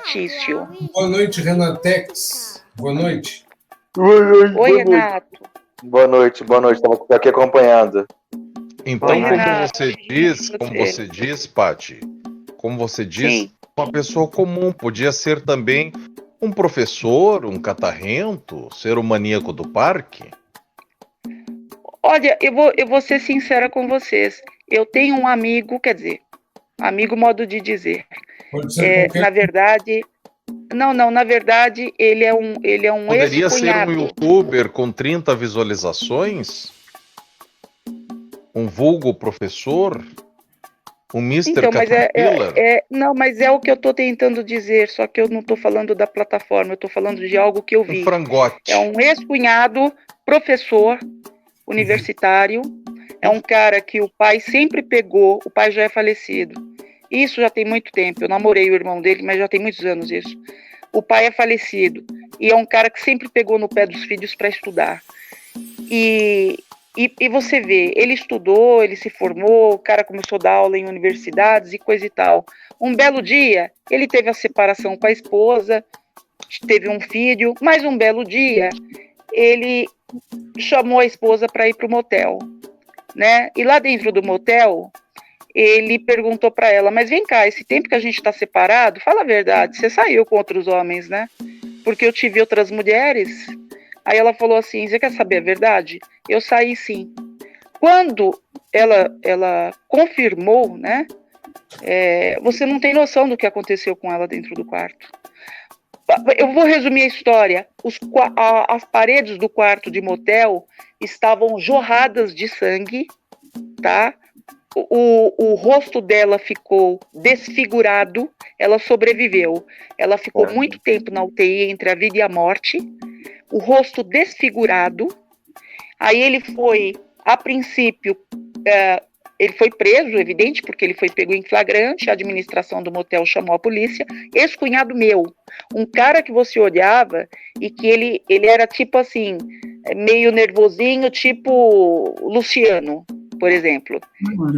fictício. Boa noite, Renatex. Boa noite. Oi, Renato. Boa noite. Estava aqui acompanhando. Então, Oi, Renato. como você diz, Paty, como você diz, Sim. uma pessoa comum, podia ser também um professor, um catarrento, ser o maníaco do parque. Olha, eu vou ser sincera com vocês. Eu tenho um amigo, quer dizer, amigo modo de dizer. Pode ser qualquer... Na verdade, na verdade, ele é um Poderia ser um ex-cunhado. youtuber com 30 visualizações? Um vulgo professor? Um Mr. Então, mas Caterpillar? não, mas é o que eu estou tentando dizer, só que eu não estou falando da plataforma, eu estou falando de algo que eu vi. Um frangote. É um ex-cunhado, professor universitário, é um cara que o pai sempre pegou, o pai já é falecido. Isso já tem muito tempo, eu namorei o irmão dele, mas já tem muitos anos isso. O pai é falecido e é um cara que sempre pegou no pé dos filhos para estudar. E você vê, ele estudou, ele se formou, o cara começou a dar aula em universidades e coisa e tal. Um belo dia, ele teve a separação com a esposa, teve um filho, mas um belo dia, ele chamou a esposa para ir para o motel, né? E lá dentro do motel, ele perguntou para ela, mas vem cá, esse tempo que a gente está separado, fala a verdade, você saiu com outros homens, né? Porque eu tive outras mulheres. Aí ela falou assim, você quer saber a verdade? Eu saí sim. Quando ela confirmou, né? Você não tem noção do que aconteceu com ela dentro do quarto. Eu vou resumir a história. As paredes do quarto de motel estavam jorradas de sangue, tá? O rosto dela ficou desfigurado, ela sobreviveu. Ela ficou muito tempo na UTI entre a vida e a morte. O rosto desfigurado. Aí ele foi, a princípio, ele foi preso, evidente, porque ele foi pego em flagrante, a administração do motel chamou a polícia. Ex-cunhado meu, um cara que você olhava e que ele era tipo assim, meio nervosinho, tipo Luciano, por exemplo.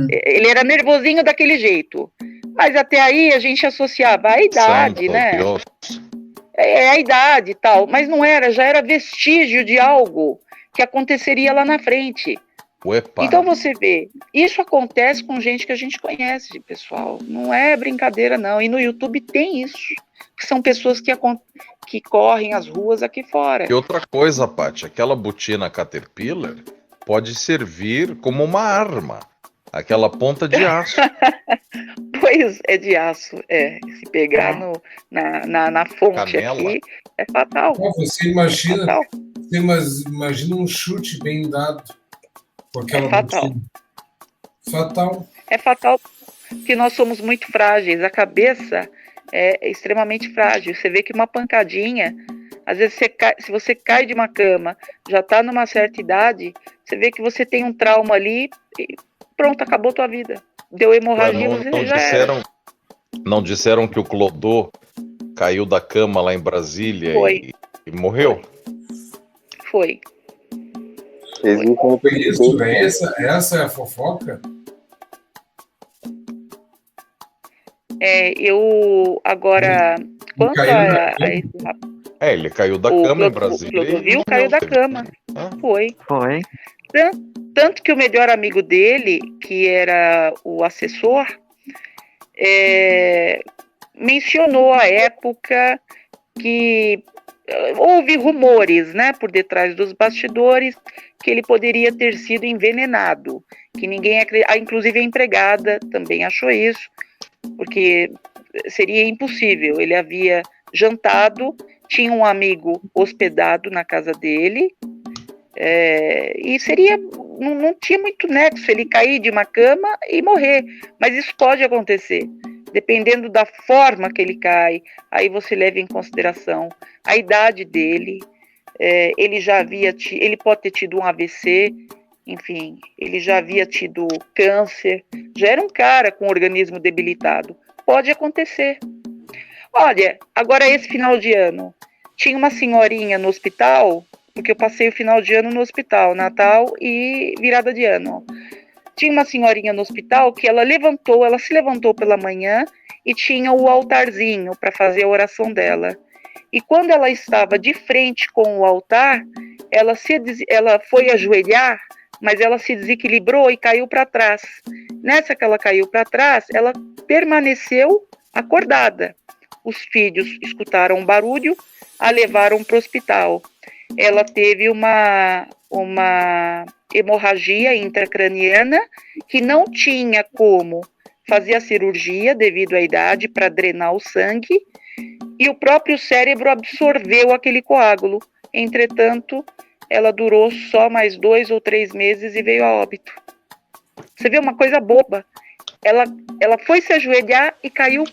Ele era nervosinho daquele jeito. Mas até aí a gente associava a idade, né? Deus. A idade e tal, mas não era, já era vestígio de algo que aconteceria lá na frente. Uepa. Então você vê, isso acontece com gente que a gente conhece, pessoal, não é brincadeira não, e no YouTube tem isso, que são pessoas que correm as ruas aqui fora. E outra coisa, Paty, aquela botina Caterpillar pode servir como uma arma, aquela ponta de aço. Pois é, de aço, se pegar na fonte Canela. aqui, é fatal. Você imagina, fatal. Imagina um chute bem dado com aquela fatal. botina. Fatal. É fatal porque nós somos muito frágeis, a cabeça é extremamente frágil. Você vê que uma pancadinha, às vezes se você cai de uma cama, já está numa certa idade, você vê que você tem um trauma ali e pronto, acabou tua vida. Deu hemorragia, você já era. Não disseram que o Clodô caiu da cama lá em Brasília e morreu? Foi. Essa é a fofoca? Eu agora, quanto a esse rapaz... ele caiu da cama em Brasília. O Clodovil caiu da cama. Foi. Tanto que o melhor amigo dele, que era o assessor, mencionou a época que houve rumores, né, por detrás dos bastidores, que ele poderia ter sido envenenado, que ninguém acredita, inclusive a empregada também achou isso, porque seria impossível. Ele havia jantado, tinha um amigo hospedado na casa dele, e não tinha muito nexo ele cair de uma cama e morrer, mas isso pode acontecer. Dependendo da forma que ele cai, aí você leva em consideração a idade dele, ele pode ter tido um AVC, enfim, ele já havia tido câncer, já era um cara com o organismo debilitado, pode acontecer. Olha, agora esse final de ano, tinha uma senhorinha no hospital, porque eu passei o final de ano no hospital, Natal e virada de ano. Tinha uma senhorinha no hospital que ela se levantou pela manhã e tinha o altarzinho para fazer a oração dela. E quando ela estava de frente com o altar, ela foi ajoelhar, mas ela se desequilibrou e caiu para trás. Nessa que ela caiu para trás, ela permaneceu acordada. Os filhos escutaram um barulho, a levaram para o hospital. Ela teve uma hemorragia intracraniana que não tinha como fazer a cirurgia devido à idade para drenar o sangue, e o próprio cérebro absorveu aquele coágulo. Entretanto, ela durou só mais 2 ou 3 meses e veio a óbito. Você vê uma coisa boba. Ela foi se ajoelhar e caiu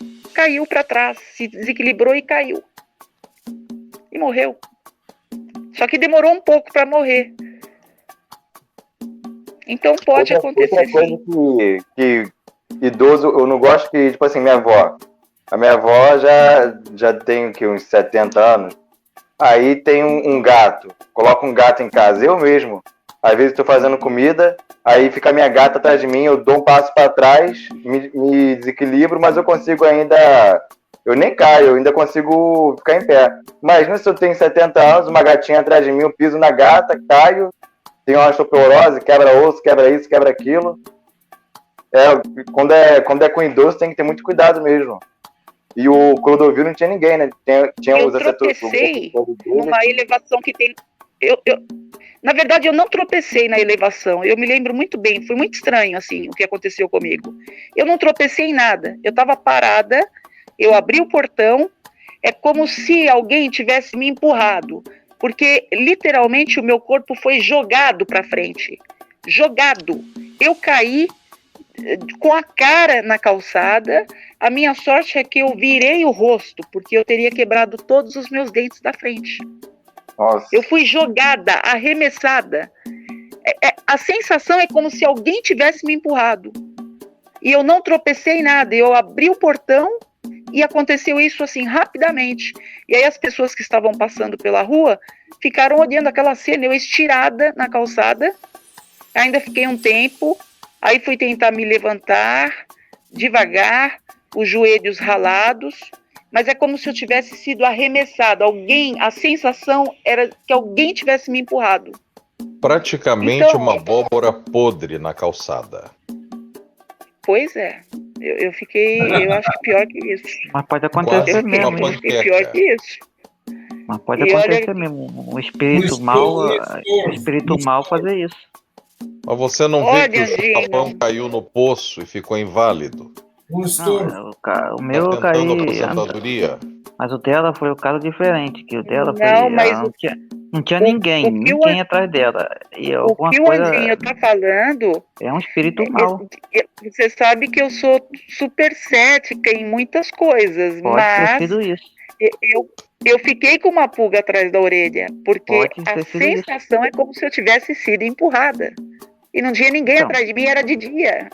para trás, se desequilibrou e caiu. E morreu. Só que demorou um pouco para morrer. Então pode acontecer outra coisa sim. que idoso, eu não gosto que, tipo assim, a minha avó já tem uns 70 anos, aí tem um gato, coloca um gato em casa, eu mesmo, às vezes estou fazendo comida, aí fica a minha gata atrás de mim, eu dou um passo para trás, me desequilibro, mas eu consigo ainda, eu nem caio, eu ainda consigo ficar em pé. Imagina se eu tenho 70 anos, uma gatinha atrás de mim, eu piso na gata, caio, tenho uma osteoporose, quebra osso, quebra isso, quebra aquilo. Quando é com idoso tem que ter muito cuidado mesmo. E o Clodovil não tinha ninguém, né? Tinha Eu os tropecei numa elevação que tem... Na verdade, eu não tropecei na elevação. Eu me lembro muito bem. Foi muito estranho, assim, o que aconteceu comigo. Eu não tropecei em nada. Eu estava parada, eu abri o portão. É como se alguém tivesse me empurrado. Porque, literalmente, o meu corpo foi jogado para frente. Jogado. Eu caí com a cara na calçada. A minha sorte é que eu virei o rosto, porque eu teria quebrado todos os meus dentes da frente. Nossa. Eu fui jogada, arremessada. A sensação é como se alguém tivesse me empurrado. E eu não tropecei em nada. Eu abri o portão e aconteceu isso assim rapidamente. E aí as pessoas que estavam passando pela rua ficaram olhando aquela cena, eu estirada na calçada. Ainda fiquei um tempo, aí fui tentar me levantar devagar, os joelhos ralados, mas é como se eu tivesse sido arremessado. A sensação era que alguém tivesse me empurrado. Praticamente Então, uma abóbora podre na calçada. Pois é. Eu acho que pior que isso. Mas pode acontecer Quase mesmo. uma Eu fiquei pior que isso. Mas pode E acontecer olha, mesmo. Um espírito mal fazer isso. Mas você não vê olha, que o chupapão Andino, caiu no poço e ficou inválido? Um estouro. Não, o Tá meu eu tentando caí. aposentadoria? Mas o dela foi o caso diferente. Que o dela foi. não, mas Ela não tinha ninguém atrás dela. E o alguma que o coisa. Andinho está falando, É um espírito mal. você sabe que eu sou super cética em muitas coisas, Pode ter mas sido isso. eu fiquei com uma pulga atrás da orelha, porque Pode a ter sido isso. sensação é como se eu tivesse sido empurrada. E não tinha ninguém Então. atrás de mim, era de dia.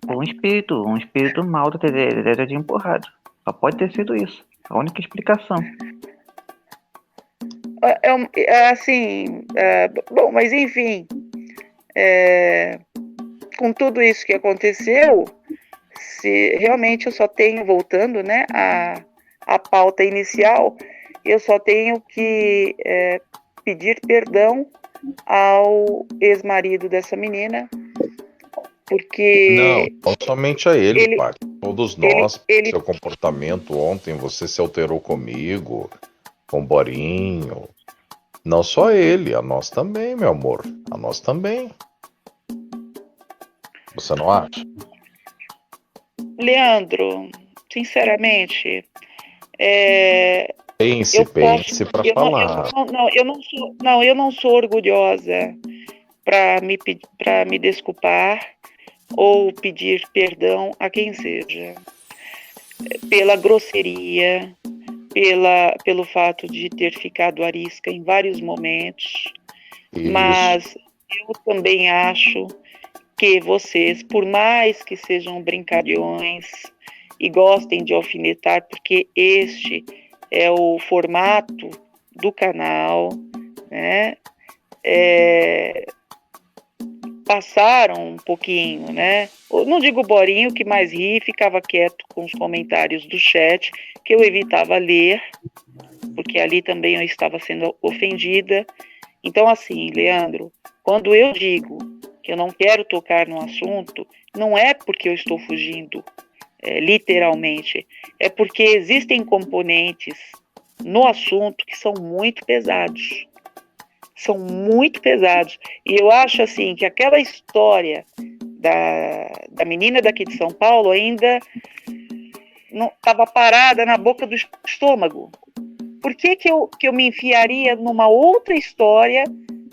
Um espírito mal de ter te empurrado. Só pode ter sido isso. A única explicação. Bom, mas enfim, com tudo isso que aconteceu, se realmente eu só tenho, voltando, né, a pauta inicial, eu só tenho que pedir perdão ao ex-marido dessa menina, porque Não somente a ele, Paty. Todos nós, ele seu comportamento ontem, você se alterou comigo, com o Borinho. Não só ele, a nós também, meu amor. A nós também. Você não acha? Leandro, sinceramente, Pense para falar. eu não sou orgulhosa para me desculpar ou pedir perdão a quem seja pela grosseria, pelo fato de ter ficado arisca em vários momentos. Isso. Mas eu também acho que vocês, por mais que sejam brincalhões e gostem de alfinetar, porque este é o formato do canal, né? passaram um pouquinho, né? Eu não digo o Borinho, que mais ri, ficava quieto com os comentários do chat, que eu evitava ler, porque ali também eu estava sendo ofendida. Então, assim, Leandro, quando eu digo que eu não quero tocar no assunto, não é porque eu estou fugindo, literalmente, é porque existem componentes no assunto que são muito pesados. São muito pesados. E eu acho, assim, que aquela história da menina daqui de São Paulo ainda não estava parada na boca do estômago. Por que eu me enfiaria numa outra história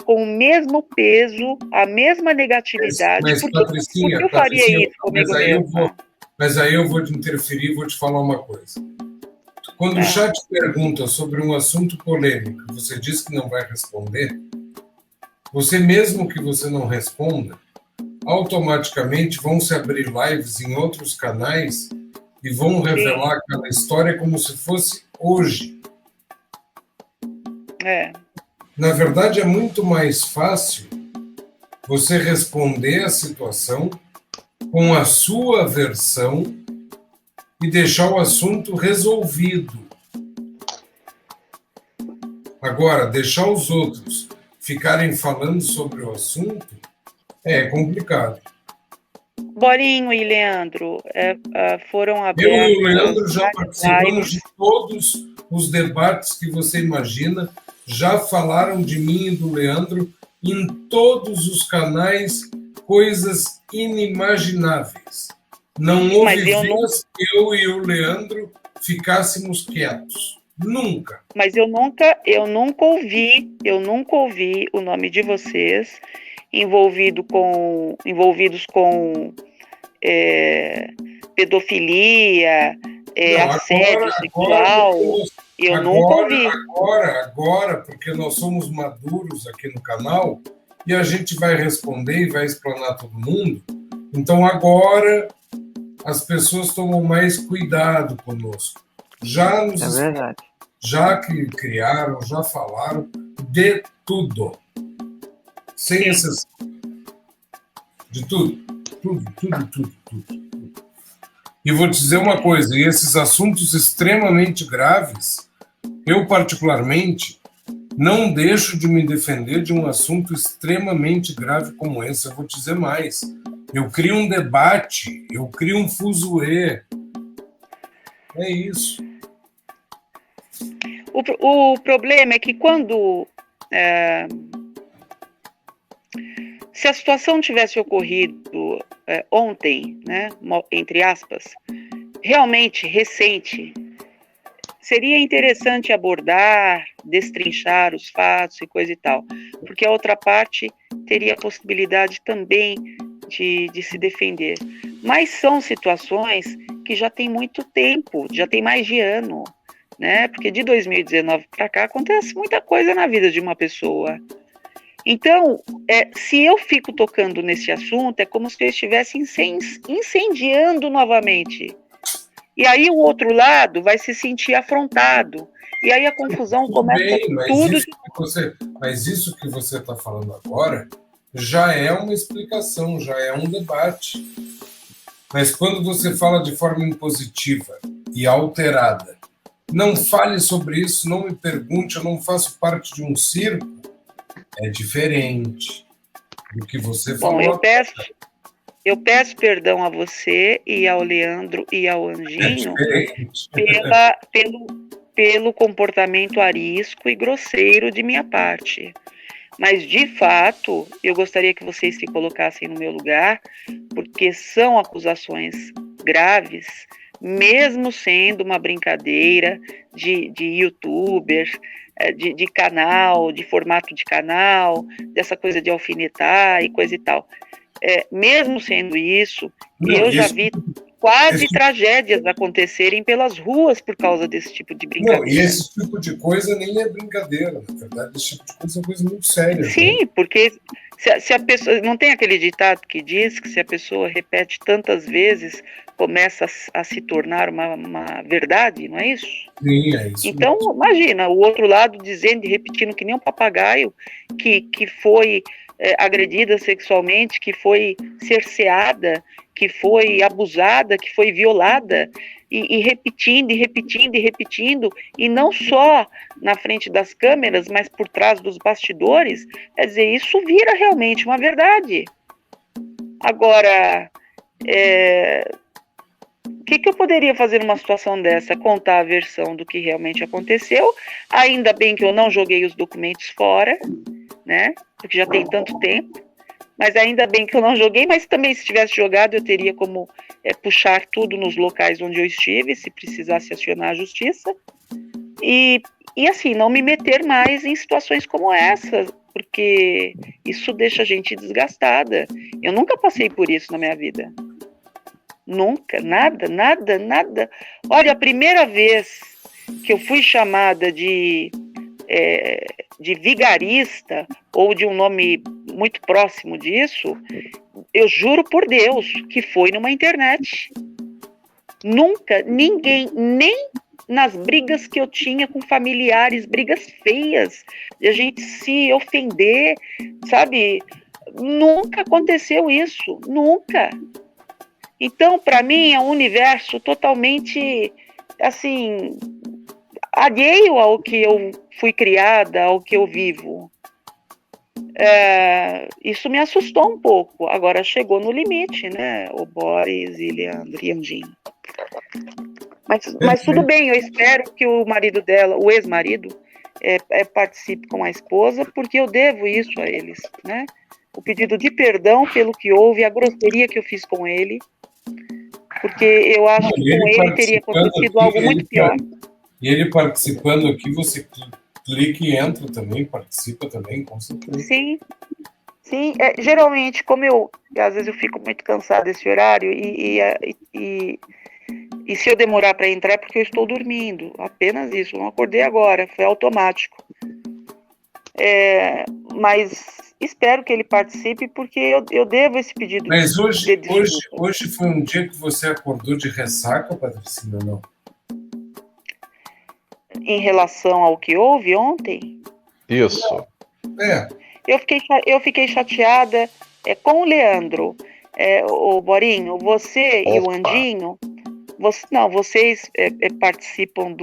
com o mesmo peso, a mesma negatividade? Mas por Patricinha, que eu faria isso comigo mesma? Mas aí eu vou te interferir e vou te falar uma coisa. Quando o chat pergunta sobre um assunto polêmico, você diz que não vai responder, você mesmo que você não responda, automaticamente vão se abrir lives em outros canais e vão revelar aquela história como se fosse hoje. Na verdade, é muito mais fácil você responder a situação com a sua versão e deixar o assunto resolvido. Agora, deixar os outros ficarem falando sobre o assunto é complicado. Borinho e Leandro foram abertos. Eu e o Leandro já participamos de todos os debates que você imagina, já falaram de mim e do Leandro em todos os canais, coisas inimagináveis. Não houve vez que eu e o Leandro ficássemos quietos. Nunca. Mas eu nunca ouvi o nome de vocês envolvidos com pedofilia, assédio sexual. Eu nunca ouvi. Agora, porque nós somos maduros aqui no canal e a gente vai responder e vai explanar todo mundo. Então agora as pessoas tomam mais cuidado conosco. Já que criaram, já falaram de tudo. Sem exceção. De tudo. Tudo. E vou te dizer uma coisa, e esses assuntos extremamente graves, eu particularmente não deixo de me defender de um assunto extremamente grave como esse. Eu vou te dizer mais. Eu crio um debate, eu crio um fuzuê. É isso. O problema é que quando... se a situação tivesse ocorrido ontem, né, entre aspas, realmente recente, seria interessante abordar, destrinchar os fatos e coisa e tal, porque a outra parte teria a possibilidade também de se defender. Mas são situações que já tem muito tempo, já tem mais de ano, né? Porque de 2019 para cá acontece muita coisa na vida de uma pessoa. Então, se eu fico tocando nesse assunto, é como se eu estivesse incendiando novamente. E aí o outro lado vai se sentir afrontado. E aí a confusão começa tudo. Mas isso que você está falando agora já é uma explicação, já é um debate. Mas quando você fala de forma impositiva e alterada, não fale sobre isso, não me pergunte, eu não faço parte de um circo, é diferente do que você falou. Bom, eu peço perdão a você e ao Leandro e ao Anjinho pelo comportamento arisco e grosseiro de minha parte. Mas, de fato, eu gostaria que vocês se colocassem no meu lugar, porque são acusações graves, mesmo sendo uma brincadeira de youtuber, de canal, de formato de canal, dessa coisa de alfinetar e coisa e tal. Mesmo sendo isso, eu já vi quase tragédias acontecerem pelas ruas por causa desse tipo de brincadeira. Não, e esse tipo de coisa nem é brincadeira, na verdade, esse tipo de coisa é uma coisa muito séria. Sim, né? Porque se a pessoa... Não tem aquele ditado que diz que se a pessoa repete tantas vezes, começa a se tornar uma verdade, não é isso? Sim, é isso. Então, imagina, o outro lado dizendo e repetindo que nem um papagaio, que foi agredida sexualmente, que foi cerceada, que foi abusada, que foi violada, e repetindo, e repetindo, e repetindo, e não só na frente das câmeras, mas por trás dos bastidores. Quer dizer, isso vira realmente uma verdade. Agora, o que eu poderia fazer numa situação dessa? Contar a versão do que realmente aconteceu. Ainda bem que eu não joguei os documentos fora, né? Porque já tem tanto tempo. Mas ainda bem que eu não joguei, mas também se tivesse jogado eu teria como puxar tudo nos locais onde eu estive, se precisasse acionar a justiça. E assim, não me meter mais em situações como essa, porque isso deixa a gente desgastada. Eu nunca passei por isso na minha vida. Nunca, nada, nada, nada. Olha, a primeira vez que eu fui chamada de vigarista ou de um nome muito próximo disso, eu juro por Deus que foi numa internet. Nunca, ninguém, nem nas brigas que eu tinha com familiares, brigas feias, de a gente se ofender, sabe? Nunca aconteceu isso, nunca. Então, para mim, é um universo totalmente, assim, alheio ao que eu fui criada, ao que eu vivo. Isso me assustou um pouco. Agora chegou no limite, né? O Boris e Leandro e Andinho. Mas tudo bem, eu espero que o marido dela, o ex-marido, participe com a esposa, porque eu devo isso a eles, né? O pedido de perdão pelo que houve, a grosseria que eu fiz com ele, porque eu acho que com ele teria acontecido algo muito pior. E ele participando aqui, você clica e entra também, participa também, com certeza. Sim, sim. Geralmente, como às vezes eu fico muito cansada desse horário, e se eu demorar para entrar é porque eu estou dormindo, apenas isso, não acordei agora, foi automático. Mas espero que ele participe, porque eu devo esse pedido. Mas hoje foi um dia que você acordou de ressaca, Patricinha, ou não? Em relação ao que houve ontem? Isso. Eu fiquei chateada com o Leandro. O Borinho, você e o Andinho, vocês participam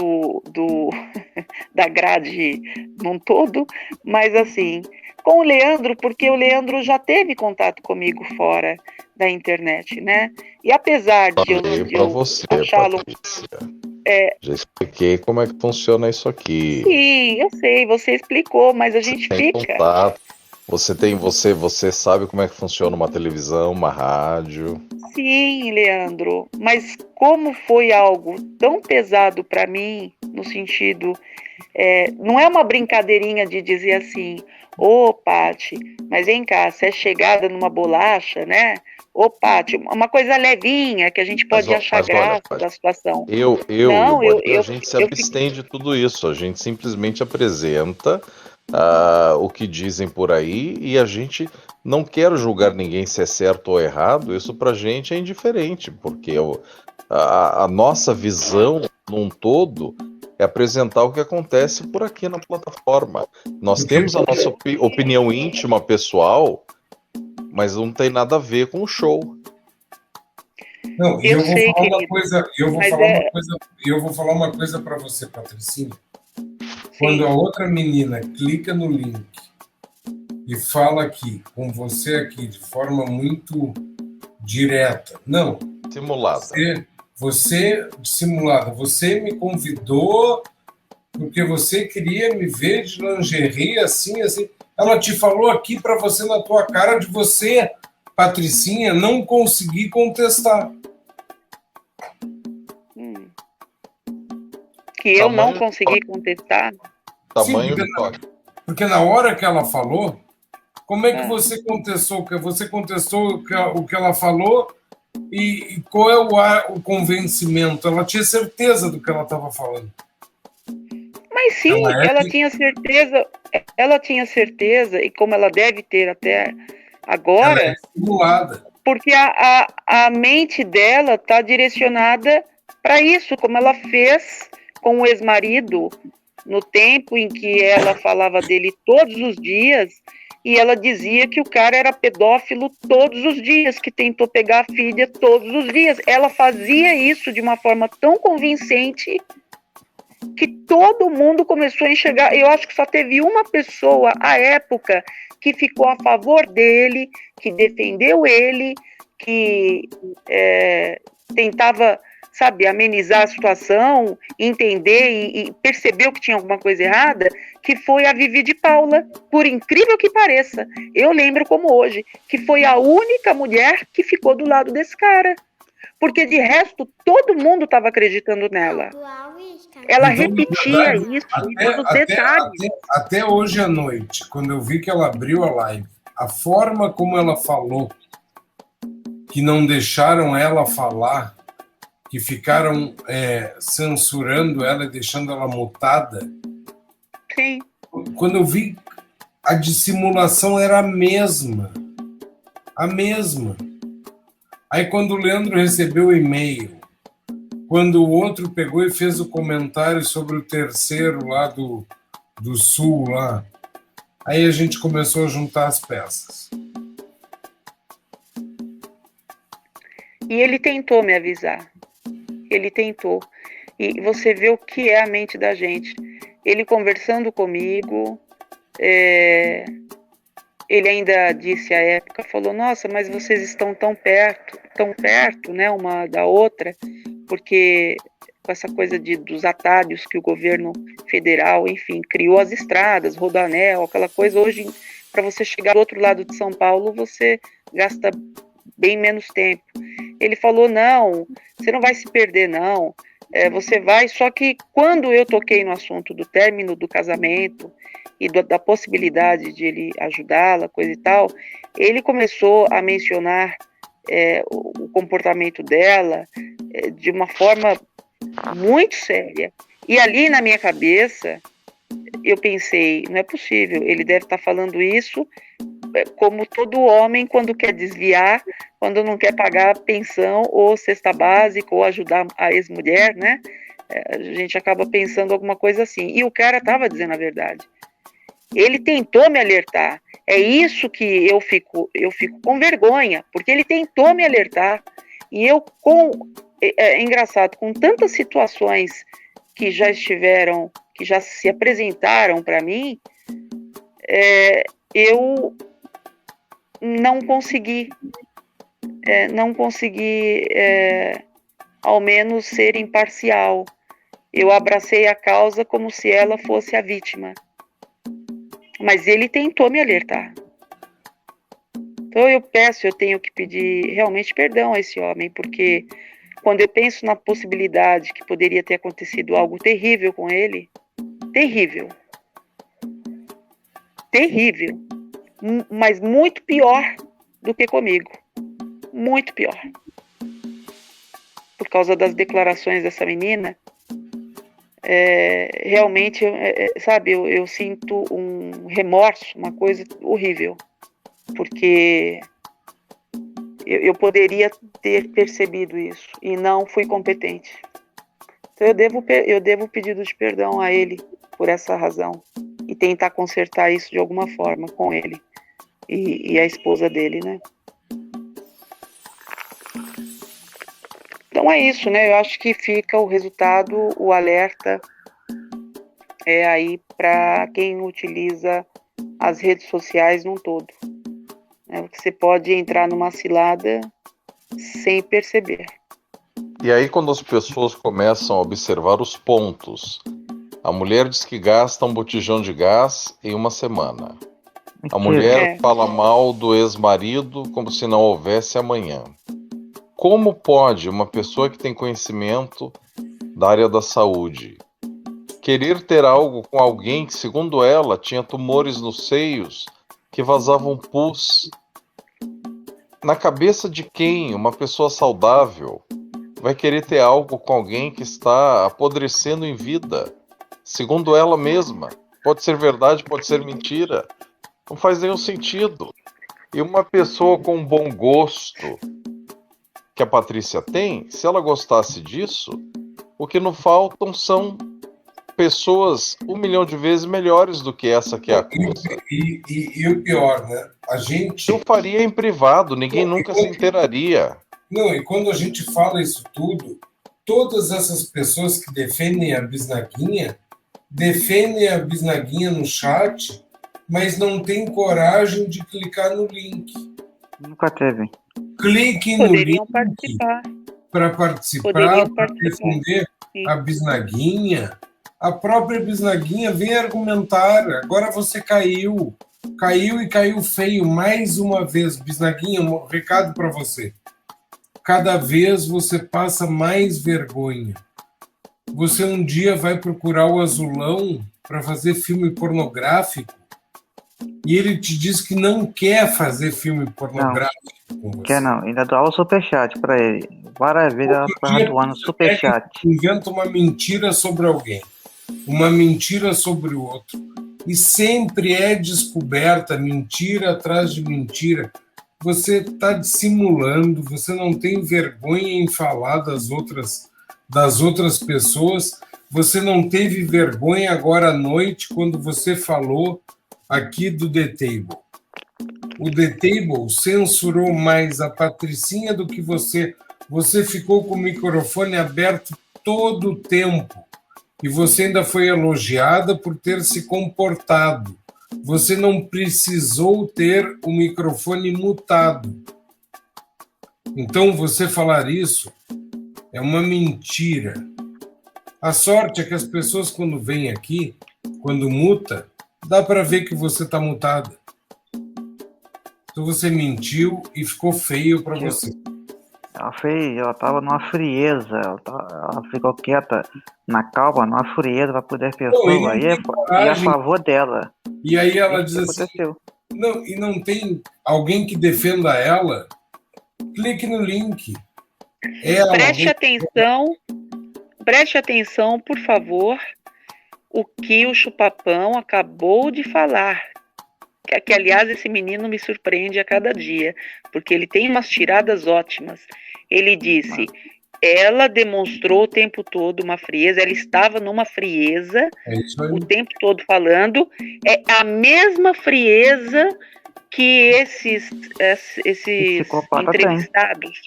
da grade num todo, mas assim, com o Leandro, porque o Leandro já teve contato comigo fora da internet, né? E apesar de eu achá-lo... Já expliquei como é que funciona isso aqui. Sim, eu sei, você explicou, mas a gente tem fica... Contato. Você sabe como é que funciona uma televisão, uma rádio. Sim, Leandro, mas como foi algo tão pesado para mim, no sentido, não é uma brincadeirinha de dizer assim, Paty, mas vem cá, você é chegada numa bolacha, né? Paty, uma coisa levinha que a gente pode achar graça da situação. A gente se abstém de tudo isso, a gente simplesmente apresenta o que dizem por aí e a gente não quer julgar ninguém se é certo ou errado, isso pra gente é indiferente, porque a nossa visão num todo é apresentar o que acontece por aqui na plataforma. Nós temos a nossa opinião íntima, pessoal, mas não tem nada a ver com o show. Não, eu vou falar uma coisa para você, Patricinha. Quando a outra menina clica no link e fala aqui com você aqui de forma muito direta, não, simulada. Você dissimulada, você me convidou porque você queria me ver de lingerie assim. Ela te falou aqui para você na tua cara de você, Patricinha, não conseguir contestar. Que eu não consegui contestar? Tamanho Sim, porque na hora que ela falou, como é que você contestou? Você contestou o que ela falou e qual é o convencimento? Ela tinha certeza do que ela estava falando. Mas sim, ela tinha certeza, e como ela deve ter até agora... Ela é simulada. Porque a mente dela está direcionada para isso, como ela fez com o ex-marido, no tempo em que ela falava dele todos os dias, e ela dizia que o cara era pedófilo todos os dias, que tentou pegar a filha todos os dias. Ela fazia isso de uma forma tão convincente que todo mundo começou a enxergar. Eu acho que só teve uma pessoa, à época, que ficou a favor dele, que defendeu ele, que tentava, sabe, amenizar a situação, entender e percebeu que tinha alguma coisa errada, que foi a Vivi de Paula, por incrível que pareça. Eu lembro como hoje, que foi a única mulher que ficou do lado desse cara. Porque de resto, todo mundo estava acreditando nela. Ela Então, repetia isso, nos detalhes. Até hoje à noite, quando eu vi que ela abriu a live, a forma como ela falou, que não deixaram ela falar, que ficaram censurando ela e deixando ela mutada. Sim. Quando eu vi, a dissimulação era a mesma. A mesma. Aí quando o Leandro recebeu o e-mail, quando o outro pegou e fez o comentário sobre o terceiro lá do Sul, lá, aí a gente começou a juntar as peças. E ele tentou me avisar. Ele tentou. E você vê o que é a mente da gente. Ele conversando comigo, ele ainda disse à época, falou, nossa, mas vocês estão tão perto, né, uma da outra, porque com essa coisa dos atalhos que o governo federal, enfim, criou as estradas, Rodoanel, aquela coisa, hoje, para você chegar do outro lado de São Paulo, você gasta bem menos tempo. Ele falou, não, você não vai se perder, não, você vai, só que quando eu toquei no assunto do término do casamento e da possibilidade de ele ajudá-la, coisa e tal, ele começou a mencionar o comportamento dela de uma forma muito séria. E ali na minha cabeça, eu pensei, não é possível, ele deve estar falando isso como todo homem quando quer desviar, quando não quer pagar pensão ou cesta básica ou ajudar a ex-mulher, né? A gente acaba pensando alguma coisa assim. E o cara estava dizendo a verdade. Ele tentou me alertar. É isso que eu fico com vergonha, porque ele tentou me alertar. E eu, é engraçado, com tantas situações que já estiveram, que já se apresentaram para mim, eu não consegui, ao menos ser imparcial. Eu abracei a causa como se ela fosse a vítima. Mas ele tentou me alertar. Então eu tenho que pedir realmente perdão a esse homem, porque quando eu penso na possibilidade que poderia ter acontecido algo terrível com ele, terrível, mas muito pior do que comigo, muito pior. Por causa das declarações dessa menina, realmente, sabe, eu sinto um remorso, uma coisa horrível, porque eu poderia ter percebido isso e não fui competente. Então eu devo pedido de perdão a ele por essa razão e tentar consertar isso de alguma forma com ele e a esposa dele, né? Então é isso, né? Eu acho que fica o resultado, o alerta aí para quem utiliza as redes sociais num todo. Você pode entrar numa cilada sem perceber. E aí quando as pessoas começam a observar os pontos, a mulher diz que gasta um botijão de gás em uma semana. A mulher fala mal do ex-marido como se não houvesse amanhã. Como pode uma pessoa que tem conhecimento da área da saúde querer ter algo com alguém que, segundo ela, tinha tumores nos seios que vazavam pus? Na cabeça de quem uma pessoa saudável vai querer ter algo com alguém que está apodrecendo em vida? Segundo ela mesma. Pode ser verdade, pode ser mentira. Não faz nenhum sentido. E uma pessoa com bom gosto que a Patrícia tem, se ela gostasse disso, o que não faltam são pessoas 1 milhão de vezes melhores do que essa que acusa. E o pior, né? A gente. Eu faria em privado, ninguém nunca se enteraria. Não, e quando a gente fala isso tudo, todas essas pessoas que defendem a bisnaguinha no chat, mas não tem coragem de clicar no link. Nunca teve. Clique no Poderiam link participar. para participar, Poderiam para participar. defender Sim. a bisnaguinha. A própria bisnaguinha vem argumentar. Agora você caiu. Caiu e caiu feio. Mais uma vez, bisnaguinha, um recado para você. Cada vez você passa mais vergonha. Você um dia vai procurar o Azulão para fazer filme pornográfico e ele te diz que não quer fazer filme pornográfico com você. Quer não, ainda dá o superchat pra ele. Várias vezes ela ficava doando superchat. Inventa uma mentira sobre alguém, uma mentira sobre o outro. E sempre é descoberta mentira atrás de mentira. Você está dissimulando, você não tem vergonha em falar das outras pessoas. Você não teve vergonha agora à noite quando você falou aqui do The Table. O The Table censurou mais a Patricinha do que você. Você ficou com o microfone aberto todo o tempo. E você ainda foi elogiada por ter se comportado. Você não precisou ter o microfone mutado. Então, você falar isso é uma mentira. A sorte é que as pessoas, quando vêm aqui, quando muta, dá para ver que você está mutada. Então, você mentiu e ficou feio para você. Ela tava numa frieza, ela ficou quieta, na calma, numa frieza para poder a pessoa, e a favor dela. E aí ela diz assim, não, e não tem alguém que defenda ela? Clique no link. Preste atenção, por favor, o que o Chupapão acabou de falar. Que, aliás, esse menino me surpreende a cada dia, porque ele tem umas tiradas ótimas. Ele disse, ela demonstrou o tempo todo uma frieza, ela estava numa frieza, o tempo todo falando, é a mesma frieza que esses entrevistados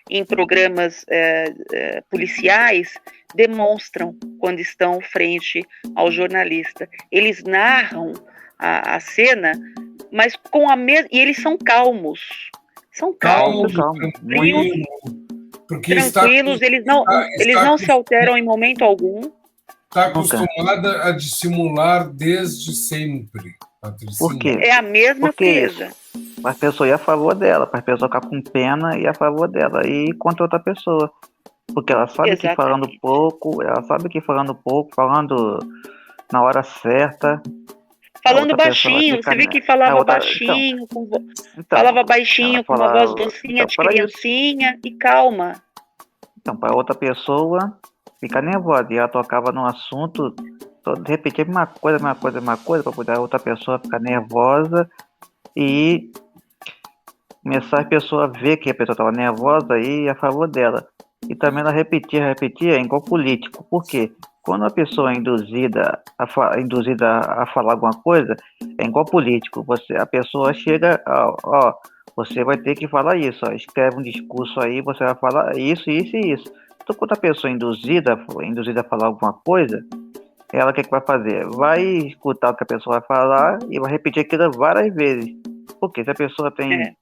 em programas policiais demonstram quando estão frente ao jornalista. Eles narram a cena, mas com a mesma... E eles são calmos. São calmos. Tranquilos, eles não se alteram em momento algum. Está acostumada a dissimular desde sempre, Patricinha. Por quê? É a mesma coisa. Para a pessoa ir a favor dela, para a pessoa ficar com pena e a favor dela, e contra outra pessoa. Porque ela sabe que falando pouco, falando na hora certa. Falando baixinho, você viu que falava baixinho, falava baixinho, com uma voz docinha de criancinha, e calma. Então, para outra pessoa ficar nervosa, e ela tocava no assunto, repetia a mesma coisa, para poder a outra pessoa ficar nervosa e começar a pessoa a ver que a pessoa estava nervosa e ir a favor dela. E também ela repetia, igual político. Por quê? Quando a pessoa é induzida a falar alguma coisa, é igual político. A pessoa chega, você vai ter que falar isso, escreve um discurso aí, você vai falar isso, isso e isso. Então, quando a pessoa é induzida a falar alguma coisa, ela o que vai fazer? Vai escutar o que a pessoa vai falar e vai repetir aquilo várias vezes. Porque se a pessoa tem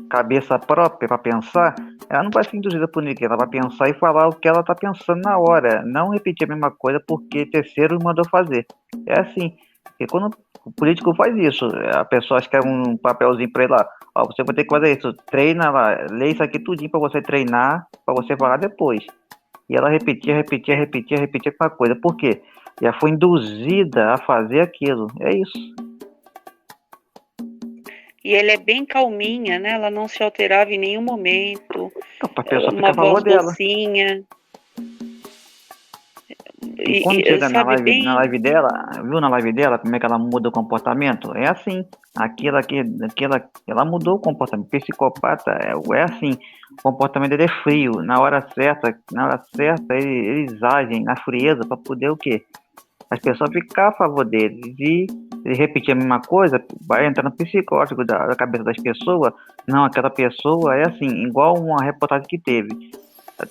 cabeça própria para pensar, ela não vai ser induzida por ninguém, ela vai pensar e falar o que ela está pensando na hora, não repetir a mesma coisa porque terceiro mandou fazer. É assim. E quando o político faz isso, a pessoa escreve um papelzinho para ele lá, você vai ter que fazer isso, treina lá, lê isso aqui tudinho para você treinar, para você falar depois. E ela repetia a mesma coisa. Por quê? Já foi induzida a fazer aquilo. É isso. E ela é bem calminha, né? Ela não se alterava em nenhum momento. Então, pra pessoa uma ficar voz dela. docinha. E quando chega na live dela, viu na live dela como é que ela muda o comportamento? É assim. Ela mudou o comportamento. Psicopata é assim. O comportamento dele é frio. Na hora certa eles agem na frieza para poder o quê? As pessoas ficam a favor deles. E ele repetir a mesma coisa, vai entrar no psicótico da cabeça das pessoas. Não, aquela pessoa é assim, igual uma reportagem que teve.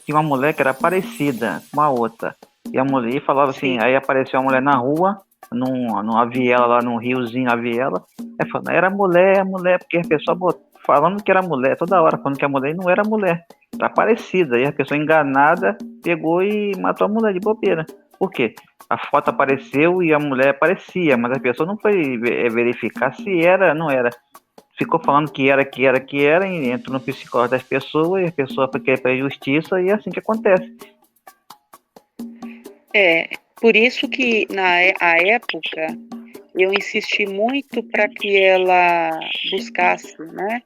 Tinha uma mulher que era parecida com a outra. E a mulher falava assim, aí apareceu uma mulher na rua, numa viela lá, num riozinho, a viela. Aí falando, era mulher, porque a pessoa falando que era mulher, toda hora falando que a mulher não era mulher, era parecida. E a pessoa enganada pegou e matou a mulher de bobeira. Por quê? A foto apareceu e a mulher parecia, mas a pessoa não foi verificar se era ou não era. Ficou falando que era, e entrou no psicólogo das pessoas, e a pessoa foi querer para justiça, e é assim que acontece. Por isso que na época eu insisti muito para que ela buscasse, né,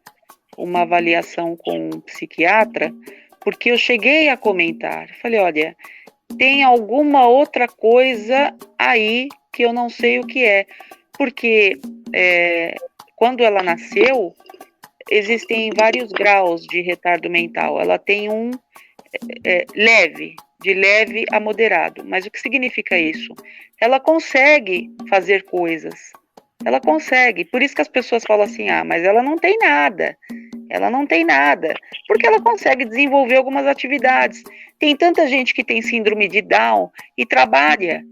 uma avaliação com um psiquiatra, porque eu cheguei a comentar, falei, olha, tem alguma outra coisa aí que eu não sei o que é, porque quando ela nasceu, existem vários graus de retardo mental. Ela tem um leve, de leve a moderado. Mas o que significa isso? Ela consegue fazer coisas. Ela consegue. Por isso que as pessoas falam assim, mas ela não tem nada. Ela não tem nada. Porque ela consegue desenvolver algumas atividades. Tem tanta gente que tem síndrome de Down e trabalha.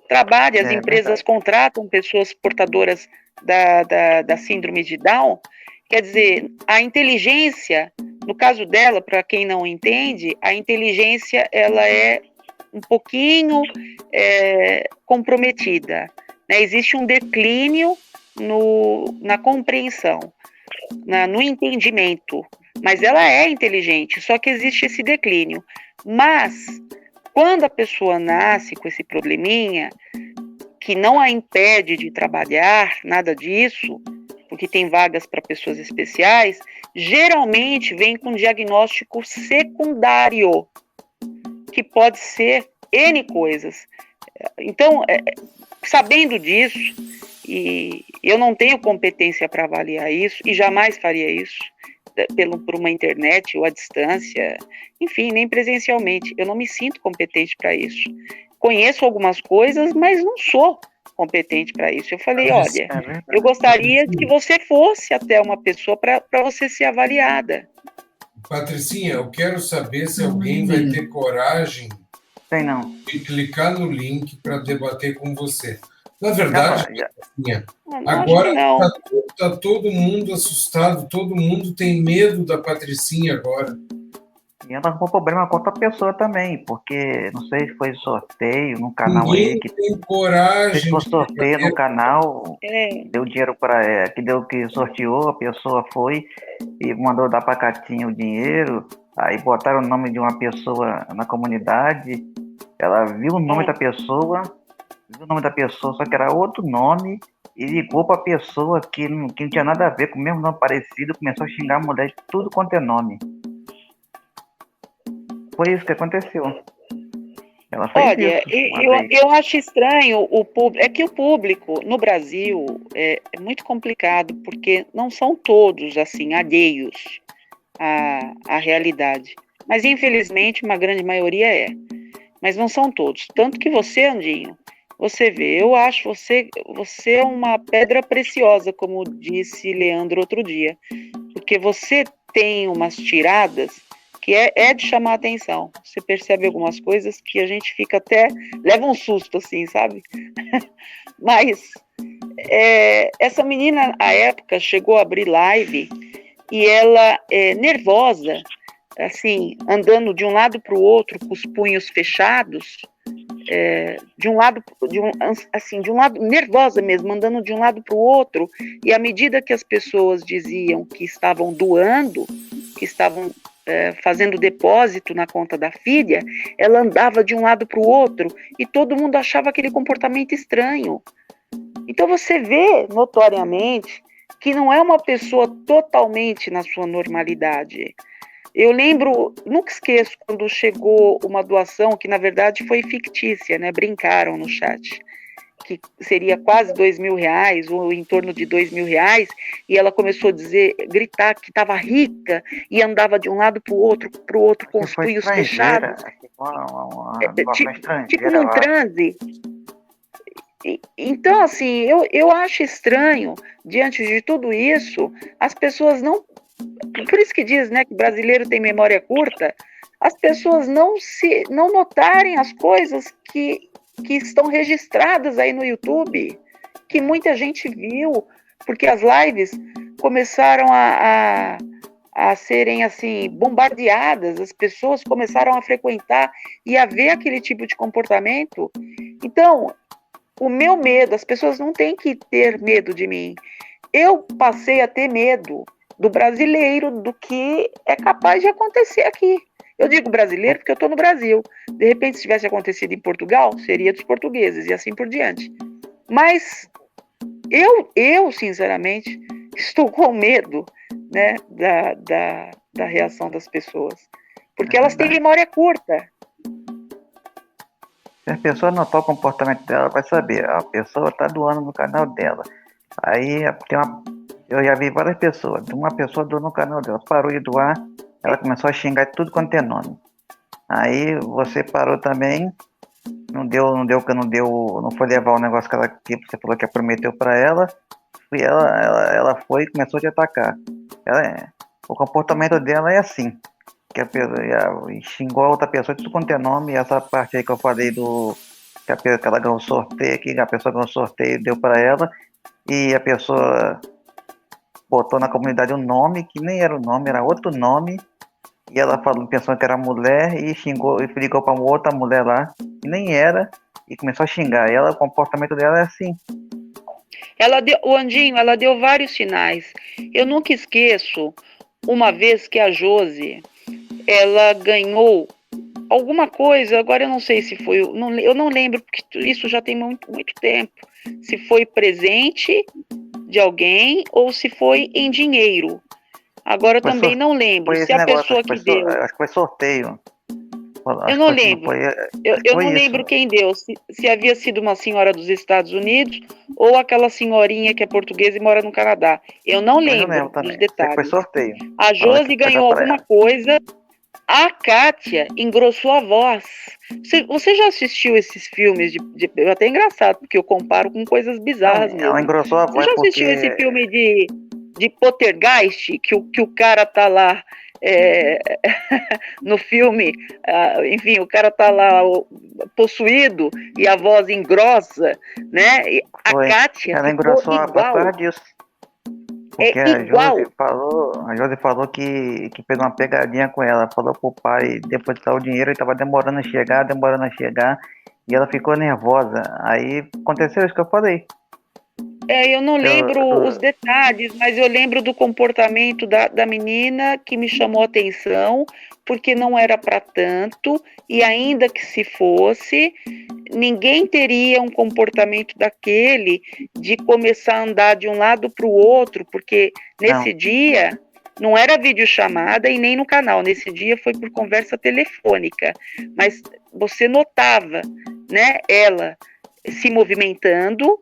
As empresas contratam pessoas portadoras da síndrome de Down. Quer dizer, a inteligência, no caso dela, para quem não entende, a inteligência ela é um pouquinho comprometida, né? Existe um declínio na compreensão, no entendimento, mas ela é inteligente, só que existe esse declínio. Mas, quando a pessoa nasce com esse probleminha, que não a impede de trabalhar, nada disso, porque tem vagas para pessoas especiais, geralmente vem com diagnóstico secundário, que pode ser N coisas. Então, sabendo disso, e eu não tenho competência para avaliar isso, e jamais faria isso, por uma internet ou à distância, enfim, nem presencialmente, eu não me sinto competente para isso. Conheço algumas coisas, mas não sou competente para isso. Eu falei, olha, eu gostaria que você fosse até uma pessoa para você ser avaliada. Patricinha, eu quero saber se alguém vai ter coragem de clicar no link para debater com você. Na verdade, Patricinha, agora está todo mundo assustado, todo mundo tem medo da Patricinha agora. E ela arrumou problema com outra pessoa também, porque não sei se foi sorteio no canal. Ninguém aí que tem coragem. Se for sorteio no canal, deu dinheiro para que sorteou, a pessoa foi e mandou dar para Catinha o dinheiro, aí botaram o nome de uma pessoa na comunidade, ela viu o nome da pessoa, só que era outro nome, e ligou para a pessoa que não tinha nada a ver com o mesmo nome parecido, começou a xingar a mulher de tudo quanto é nome. Foi isso que aconteceu. Ela fez Olha, eu acho estranho o público. É que o público no Brasil é muito complicado, porque não são todos assim alheios à realidade. Mas infelizmente uma grande maioria é. Mas não são todos. Tanto que você, Andinho, você vê, eu acho você é uma pedra preciosa, como disse Leandro outro dia. Porque você tem umas tiradas que é de chamar a atenção. Você percebe algumas coisas que a gente fica até, leva um susto, assim, sabe? Mas essa menina, à época, chegou a abrir live e ela, nervosa, assim, andando de um lado para o outro, com os punhos fechados, de um lado, nervosa mesmo, andando de um lado para o outro, e à medida que as pessoas diziam que estavam doando, que estavam fazendo depósito na conta da filha, ela andava de um lado para o outro e todo mundo achava aquele comportamento estranho. Então você vê notoriamente que não é uma pessoa totalmente na sua normalidade. Eu lembro, nunca esqueço, quando chegou uma doação que, na verdade, foi fictícia, né? Brincaram no chat, que seria quase R$2.000, ou em torno de R$2.000, e ela começou a dizer, gritar que estava rica, e andava de um lado para o outro, com os punhos fechados. Tipo num transe. Então, assim, eu acho estranho, diante de tudo isso, as pessoas não... Por isso que diz, né, que brasileiro tem memória curta, as pessoas não notarem as coisas que estão registradas aí no YouTube, que muita gente viu, porque as lives começaram a serem, assim, bombardeadas, as pessoas começaram a frequentar e a ver aquele tipo de comportamento. Então, o meu medo, as pessoas não têm que ter medo de mim. Eu passei a ter medo do brasileiro, do que é capaz de acontecer aqui. Eu digo brasileiro porque eu estou no Brasil. De repente, se tivesse acontecido em Portugal, seria dos portugueses e assim por diante. Mas eu sinceramente, estou com medo, né, da reação das pessoas. Porque elas têm memória curta. Se a pessoa notar o comportamento dela, vai saber. A pessoa está doando no canal dela. Aí eu já vi várias pessoas. Uma pessoa doou no canal dela, parou de doar, ela começou a xingar tudo quanto é nome. Aí você parou também, não foi levar o negócio que você falou que prometeu para ela, e ela foi e começou a te atacar. O comportamento dela é assim, que xingou a outra pessoa, tudo quanto é nome, e essa parte aí que eu falei que ela ganhou sorteio, que a pessoa ganhou sorteio e deu para ela, e a pessoa botou na comunidade um nome que nem era o nome, era outro nome, e ela pensou que era mulher e xingou e ligou para outra mulher lá, que nem era, e começou a xingar. E o comportamento dela é assim. O Andinho, ela deu vários sinais. Eu nunca esqueço uma vez que a Josi, ela ganhou alguma coisa, agora eu não sei se foi, eu não lembro, porque isso já tem muito, muito tempo, se foi presente de alguém ou se foi em dinheiro. Agora eu também não lembro. Se a pessoa que deu... Acho que foi sorteio. Eu não lembro. Eu não lembro quem deu. Se havia sido uma senhora dos Estados Unidos ou aquela senhorinha que é portuguesa e mora no Canadá. Eu não lembro dos detalhes. Foi sorteio. A Josi ganhou alguma coisa. A Kátia engrossou a voz. Você já assistiu esses filmes é até engraçado, porque eu comparo com coisas bizarras mesmo. Ela engrossou a voz. Você já assistiu esse filme de Poltergeist, que o cara tá lá no filme, enfim, o cara tá lá possuído e a voz engrossa, né? E a Kátia ela engrossou a voz por causa disso. Porque a Josi falou que fez uma pegadinha com ela, falou pro pai depositar o dinheiro, ele estava demorando a chegar, e ela ficou nervosa. Aí aconteceu isso que eu falei. Eu não lembro os detalhes, mas eu lembro do comportamento da menina, que me chamou a atenção, porque não era para tanto, e ainda que se fosse, ninguém teria um comportamento daquele de começar a andar de um lado para o outro, porque nesse dia não era videochamada e nem no canal, nesse dia foi por conversa telefônica, mas você notava, né, ela se movimentando,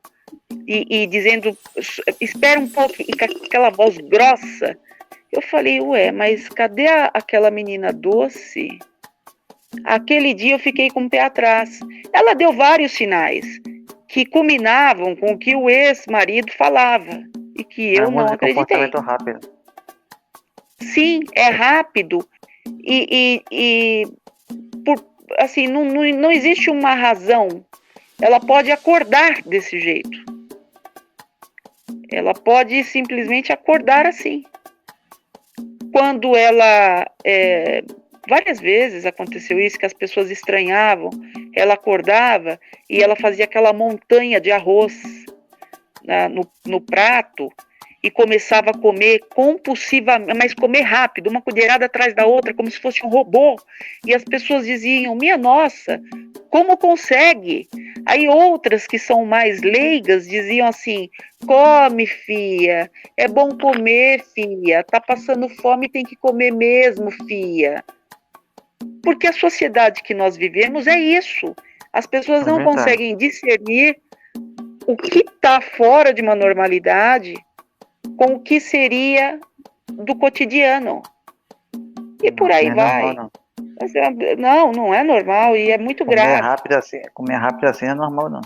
e dizendo, espera um pouco, e com aquela voz grossa. Eu falei, mas cadê aquela menina doce? Aquele dia eu fiquei com o pé atrás. Ela deu vários sinais que culminavam com o que o ex-marido falava e que eu não acreditei. Rápido. Sim, é rápido assim, não existe uma razão. Ela pode acordar desse jeito. Ela pode simplesmente acordar assim. Quando ela... várias vezes aconteceu isso, que as pessoas estranhavam. Ela acordava e ela fazia aquela montanha de arroz no prato e começava a comer compulsivamente, mas comer rápido, uma colherada atrás da outra, como se fosse um robô. E as pessoas diziam, minha nossa, como consegue? Aí outras que são mais leigas diziam assim, come, fia, é bom comer, fia, tá passando fome, tem que comer mesmo, fia. Porque a sociedade que nós vivemos é isso. As pessoas não conseguem discernir o que está fora de uma normalidade com o que seria do cotidiano. E por aí vai. Normal, não. Não é normal e é muito grave. Comer rápido assim é normal, não.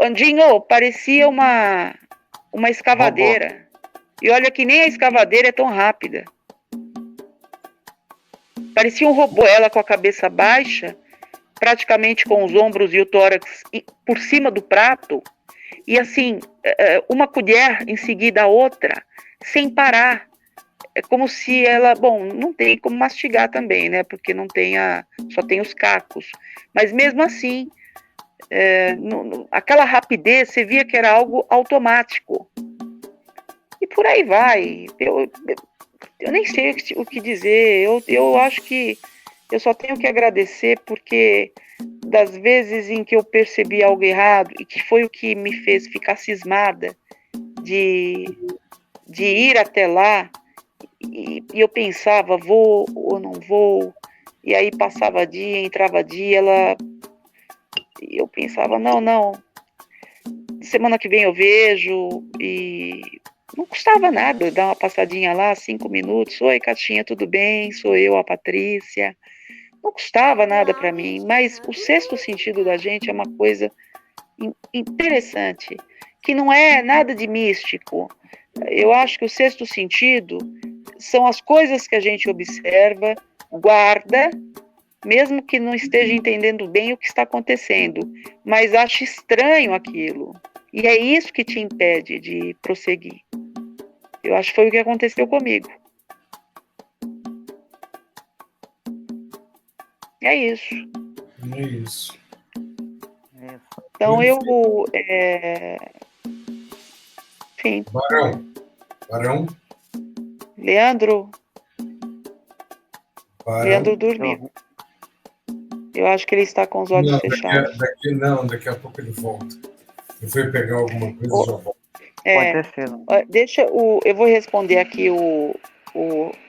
Andinho, parecia uma escavadeira. Robô. E olha que nem a escavadeira é tão rápida. Parecia um robô, ela com a cabeça baixa, praticamente com os ombros e o tórax por cima do prato, e assim, uma colher em seguida a outra, sem parar. É como se ela, bom, não tem como mastigar também, né, porque não tem só tem os cacos, mas mesmo assim, aquela rapidez, você via que era algo automático. E por aí vai. Eu nem sei o que dizer, eu acho que eu só tenho que agradecer porque das vezes em que eu percebi algo errado e que foi o que me fez ficar cismada de ir até lá e eu pensava, vou ou não vou, e aí passava dia, entrava dia, eu pensava, não, semana que vem eu vejo e não custava nada dar uma passadinha lá, 5 minutos. Oi, Catinha, tudo bem? Sou eu, a Patrícia. Não custava nada para mim, mas o sexto sentido da gente é uma coisa interessante, que não é nada de místico. Eu acho que o sexto sentido são as coisas que a gente observa, guarda, mesmo que não esteja entendendo bem o que está acontecendo, mas acha estranho aquilo. E é isso que te impede de prosseguir. Eu acho que foi o que aconteceu comigo. É isso. É isso. Então enfim. Barão. Leandro dormiu. Eu acho que ele está com os olhos fechados. Daqui a pouco ele volta. Eu fui pegar alguma coisa e já volto. Eu vou responder aqui o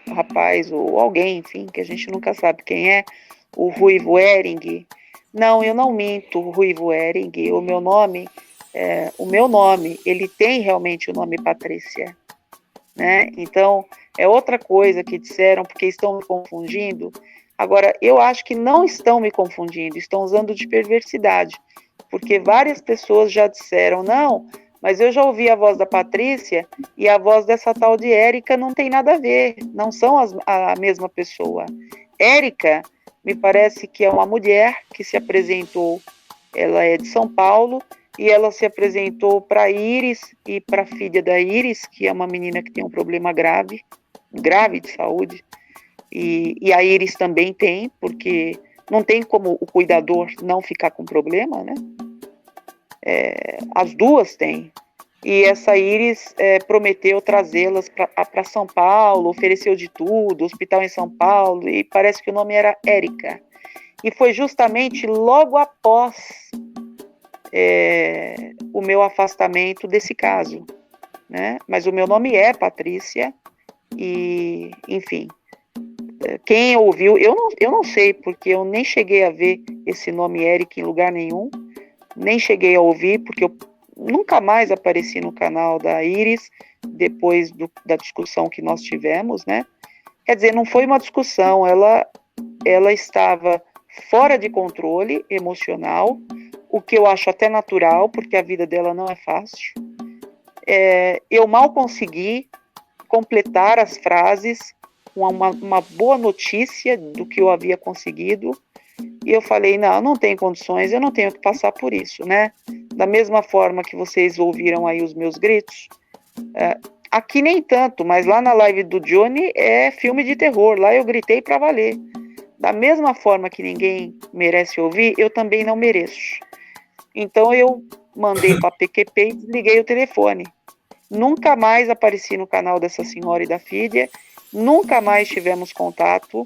rapaz, ou alguém, enfim, que a gente nunca sabe quem é, o Ruivo Ering. Não, eu não minto, Ruivo Ering. O meu nome, ele tem realmente o nome Patrícia, né? Então, é outra coisa que disseram, porque estão me confundindo. Agora, eu acho que não estão me confundindo, estão usando de perversidade, porque várias pessoas já disseram, não, mas eu já ouvi a voz da Patrícia e a voz dessa tal de Érica não tem nada a ver, não são a mesma pessoa. Érica, me parece que é uma mulher que se apresentou, ela é de São Paulo, e ela se apresentou para a Iris e para a filha da Iris, que é uma menina que tem um problema grave de saúde, e a Iris também tem, porque não tem como o cuidador não ficar com problema, né? As duas têm. E essa Iris prometeu trazê-las para São Paulo, ofereceu de tudo, hospital em São Paulo, e parece que o nome era Érica. E foi justamente logo após o meu afastamento desse caso, né? Mas o meu nome é Patrícia, e, enfim, quem ouviu, eu não sei, porque eu nem cheguei a ver esse nome Érica em lugar nenhum, nem cheguei a ouvir, porque eu nunca mais apareci no canal da Iris, depois da discussão que nós tivemos, né? Quer dizer, não foi uma discussão, ela estava fora de controle emocional, o que eu acho até natural, porque a vida dela não é fácil. Eu mal consegui completar as frases com uma boa notícia do que eu havia conseguido, e eu falei, não tem condições, eu não tenho que passar por isso, né? Da mesma forma que vocês ouviram aí os meus gritos, aqui nem tanto, mas lá na live do Johnny é filme de terror, lá eu gritei para valer. Da mesma forma que ninguém merece ouvir, eu também não mereço. Então eu mandei para a PQP e desliguei o telefone. Nunca mais apareci no canal dessa senhora e da filha, nunca mais tivemos contato,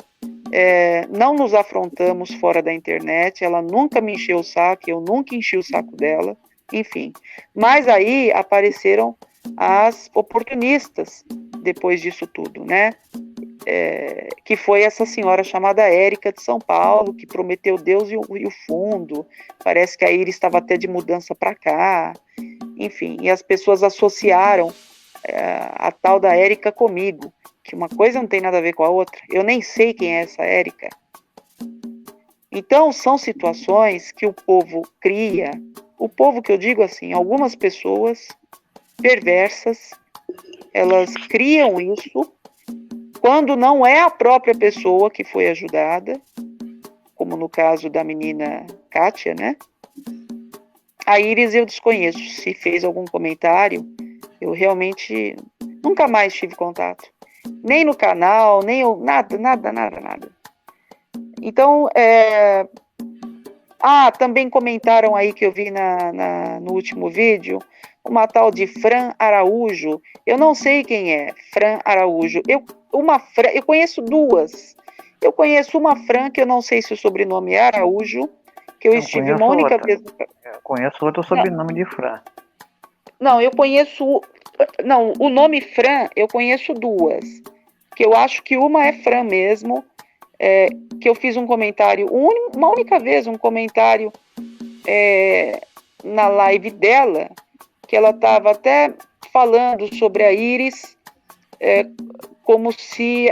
não nos afrontamos fora da internet, ela nunca me encheu o saco, eu nunca enchi o saco dela, enfim. Mas aí apareceram as oportunistas depois disso tudo, né? Que foi essa senhora chamada Érica de São Paulo, que prometeu Deus e o fundo. Parece que a Iris estava até de mudança para cá. Enfim, e as pessoas associaram a tal da Érica comigo, que uma coisa não tem nada a ver com a outra. Eu nem sei quem é essa Érica. Então, são situações que o povo cria, o povo que eu digo assim, algumas pessoas perversas, elas criam isso quando não é a própria pessoa que foi ajudada, como no caso da menina Kátia, né? A Iris eu desconheço, se fez algum comentário, eu realmente nunca mais tive contato. Nem no canal, nem nada. Então, também comentaram aí que eu vi no último vídeo, uma tal de Fran Araújo. Eu não sei quem é Fran Araújo. Eu conheço duas. Eu conheço uma Fran, que eu não sei se o sobrenome é Araújo, que eu estive uma única vez. Eu conheço outro sobrenome de Fran. Não, eu conheço... Não, o nome Fran, eu conheço duas. Que eu acho que uma é Fran mesmo, que eu fiz um comentário, uma única vez, um comentário na live dela, que ela estava até falando sobre a Iris, como se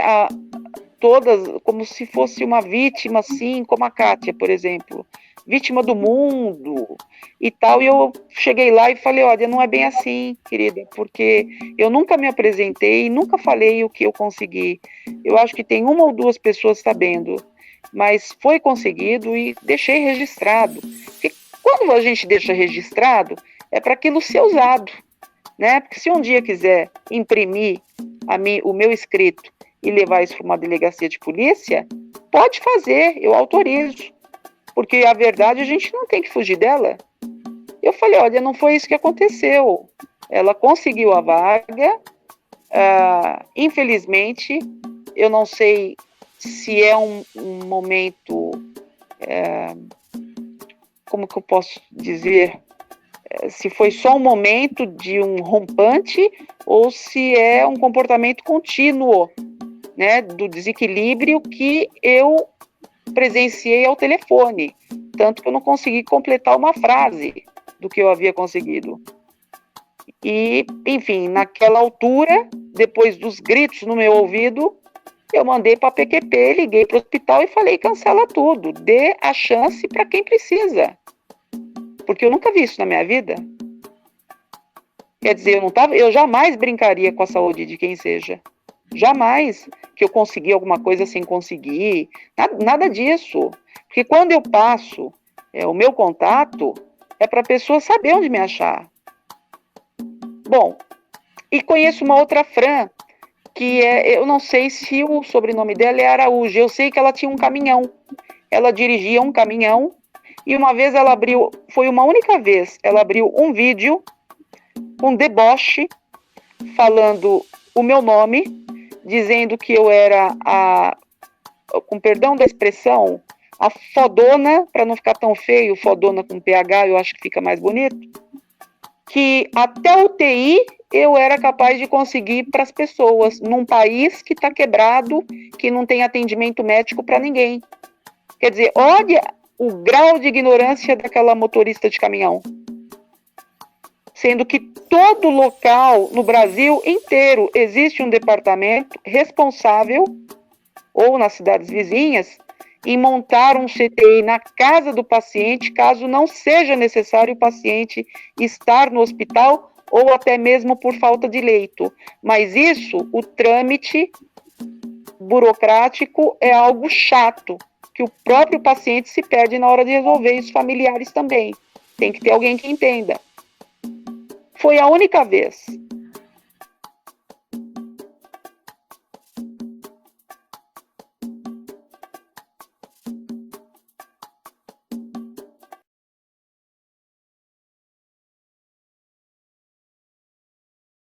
como se fosse uma vítima, assim, como a Kátia, por exemplo, vítima do mundo e tal, e eu cheguei lá e falei, olha, não é bem assim, querida, porque eu nunca me apresentei, nunca falei o que eu consegui. Eu acho que tem uma ou duas pessoas sabendo, mas foi conseguido e deixei registrado. Porque quando a gente deixa registrado, é para aquilo ser usado, né? Porque se um dia quiser imprimir o meu escrito e levar isso para uma delegacia de polícia, pode fazer, eu autorizo. Porque a verdade a gente não tem que fugir dela. Eu falei, olha, não foi isso que aconteceu. Ela conseguiu a vaga, infelizmente, eu não sei se é um momento, como que eu posso dizer, se foi só um momento de um rompante ou se é um comportamento contínuo, né, do desequilíbrio que eu presenciei ao telefone, tanto que eu não consegui completar uma frase do que eu havia conseguido. E, enfim, naquela altura, depois dos gritos no meu ouvido, eu mandei para a PQP, liguei para o hospital e falei, cancela tudo, dê a chance para quem precisa. Porque eu nunca vi isso na minha vida. Quer dizer, eu jamais brincaria com a saúde de quem seja. Jamais que eu consegui alguma coisa sem conseguir, nada disso. Porque quando eu passo o meu contato, é para a pessoa saber onde me achar. Bom, e conheço uma outra Fran, que eu não sei se o sobrenome dela é Araújo, eu sei que ela tinha um caminhão. Ela dirigia um caminhão, e uma vez ela abriu, foi uma única vez, ela abriu um vídeo com deboche, falando o meu nome, dizendo que eu era com perdão da expressão, a fodona, para não ficar tão feio, fodona com PH, eu acho que fica mais bonito, que até UTI eu era capaz de conseguir para as pessoas, num país que está quebrado, que não tem atendimento médico para ninguém. Quer dizer, olha o grau de ignorância daquela motorista de caminhão. Sendo que todo local no Brasil inteiro existe um departamento responsável, ou nas cidades vizinhas, em montar um CTI na casa do paciente, caso não seja necessário o paciente estar no hospital ou até mesmo por falta de leito. Mas isso, o trâmite burocrático é algo chato, que o próprio paciente se perde na hora de resolver, e os familiares também. Tem que ter alguém que entenda. Foi a única vez.